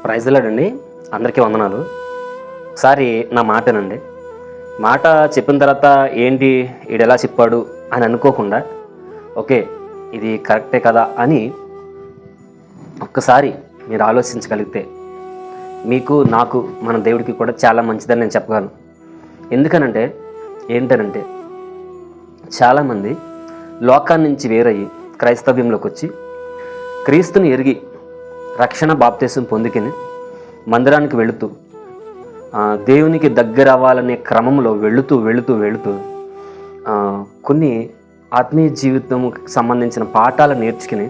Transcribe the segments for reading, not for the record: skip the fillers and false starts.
Praise lord. అందరికీ వందనాలు. ఒకసారి నా మాటనండి. మాట చెప్పిన తర్వాత ఏంటి ఈడెలా చెప్పాడు అని అనుకోకుండా, ఓకే ఇది కరెక్టే కదా అని ఒక్కసారి మీరు ఆలోచించగలిగితే మీకు, నాకు, మన దేవుడికి కూడా చాలా మంచిదని నేను చెప్పగలను. ఎందుకనంటే ఏంటనంటే చాలామంది లోకాన్ని నుంచి వేరయ్యి క్రైస్తవ్యంలోకి వచ్చి క్రీస్తుని ఎరిగి రక్షణ బాప్తీసం పొందుకుని మందిరానికి వెళుతూ దేవునికి దగ్గర అవ్వాలనే క్రమంలో వెళుతూ కొన్ని ఆత్మీయ జీవితంకి సంబంధించిన పాఠాలు నేర్చుకుని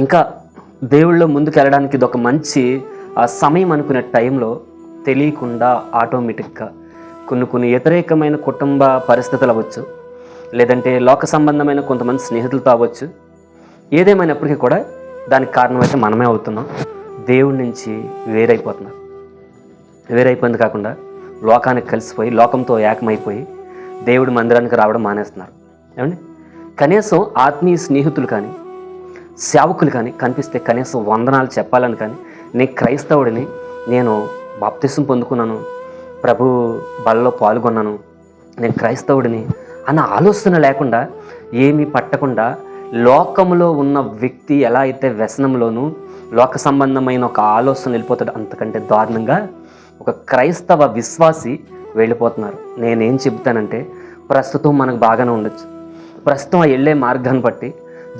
ఇంకా దేవుళ్ళో ముందుకు వెళ్ళడానికి ఇది ఒక మంచి సమయం అనుకునే టైంలో తెలియకుండా ఆటోమేటిక్గా కొన్ని వ్యతిరేకమైన కుటుంబ పరిస్థితులు అవ్వచ్చు, లేదంటే లోక సంబంధమైన కొంతమంది స్నేహితులతో అవ్వచ్చు. ఏదేమైనప్పటికీ కూడా దానికి కారణమైతే మనమే అవుతున్నాం. దేవుడి నుంచి వేరైపోయింది కాకుండా లోకానికి కలిసిపోయి లోకంతో ఏకమైపోయి దేవుడి మందిరానికి రావడం మానేస్తున్నారు. ఏమండి, కనీసం ఆత్మీయ స్నేహితులు కానీ సేవకులు కానీ కనిపిస్తే కనీసం వందనాలు చెప్పాలని కానీ, నేను క్రైస్తవుడిని, నేను బాప్తిసం పొందుకున్నాను, ప్రభు బలలో పాల్గొన్నాను, నేను క్రైస్తవుడిని అన్న ఆలోచన లేకుండా, ఏమీ పట్టకుండా లోకంలో ఉన్న వ్యక్తి ఎలా అయితే వ్యసనంలోనూ లోక సంబంధమైన ఒక ఆలోచన వెళ్ళిపోతాడు, అంతకంటే దారుణంగా ఒక క్రైస్తవ విశ్వాసి వెళ్ళిపోతున్నారు. నేనేం చెబుతానంటే, ప్రస్తుతం మనకు బాగానే ఉండొచ్చు, ప్రస్తుతం వెళ్ళే మార్గాన్ని బట్టి,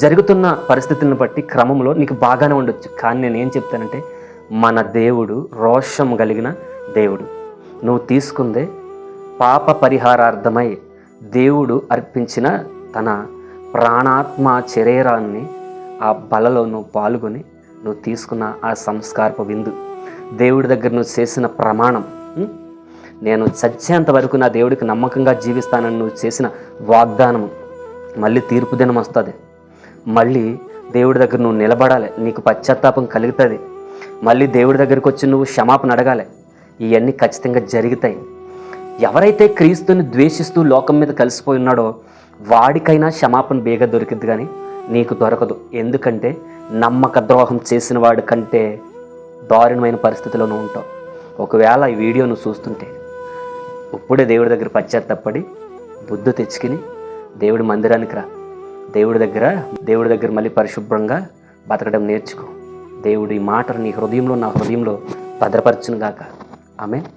జరుగుతున్న పరిస్థితులను బట్టి క్రమంలో నీకు బాగానే ఉండొచ్చు. కానీ నేనేం చెప్తానంటే, మన దేవుడు రోషం కలిగిన దేవుడు. నువ్వు తీసుకుందే పాప పరిహారార్థమై దేవుడు అర్పించిన తన ప్రాణాత్మ శరీరాన్ని ఆ బలలో నువ్వు పాల్గొని నువ్వు తీసుకున్న ఆ సంస్కారపు విందు, దేవుడి దగ్గర నువ్వు చేసిన ప్రమాణం, నేను చచ్చేంత వరకు నా దేవుడికి నమ్మకంగా జీవిస్తానని నువ్వు చేసిన వాగ్దానం, మళ్ళీ తీర్పు దినం వస్తుంది, మళ్ళీ దేవుడి దగ్గర నువ్వు నిలబడాలి, నీకు పశ్చాత్తాపం కలుగుతుంది, మళ్ళీ దేవుడి దగ్గరికి వచ్చి నువ్వు క్షమాపణ అడగాలి. ఇవన్నీ ఖచ్చితంగా జరుగుతాయి. ఎవరైతే క్రీస్తుని ద్వేషిస్తూ లోకం మీద కలిసిపోయి ఉన్నాడో వాడికైనా క్షమాపణ బేగా దొరికిద్ది, కానీ నీకు దొరకదు. ఎందుకంటే నమ్మక ద్రోహం చేసిన వాడి కంటే దారుణమైన పరిస్థితిలోనూ ఉంటావు. ఒకవేళ ఈ వీడియో నువ్వు చూస్తుంటే ఇప్పుడే దేవుడి దగ్గర పశ్చాత్తాపడి బుద్ధి తెచ్చుకుని దేవుడి మందిరానికి రా. దేవుడి దగ్గర మళ్ళీ పరిశుభ్రంగా బతకడం నేర్చుకో. దేవుడి మాటలు నీ హృదయంలో, నా హృదయంలో భద్రపరచును గాక. ఆమేన్.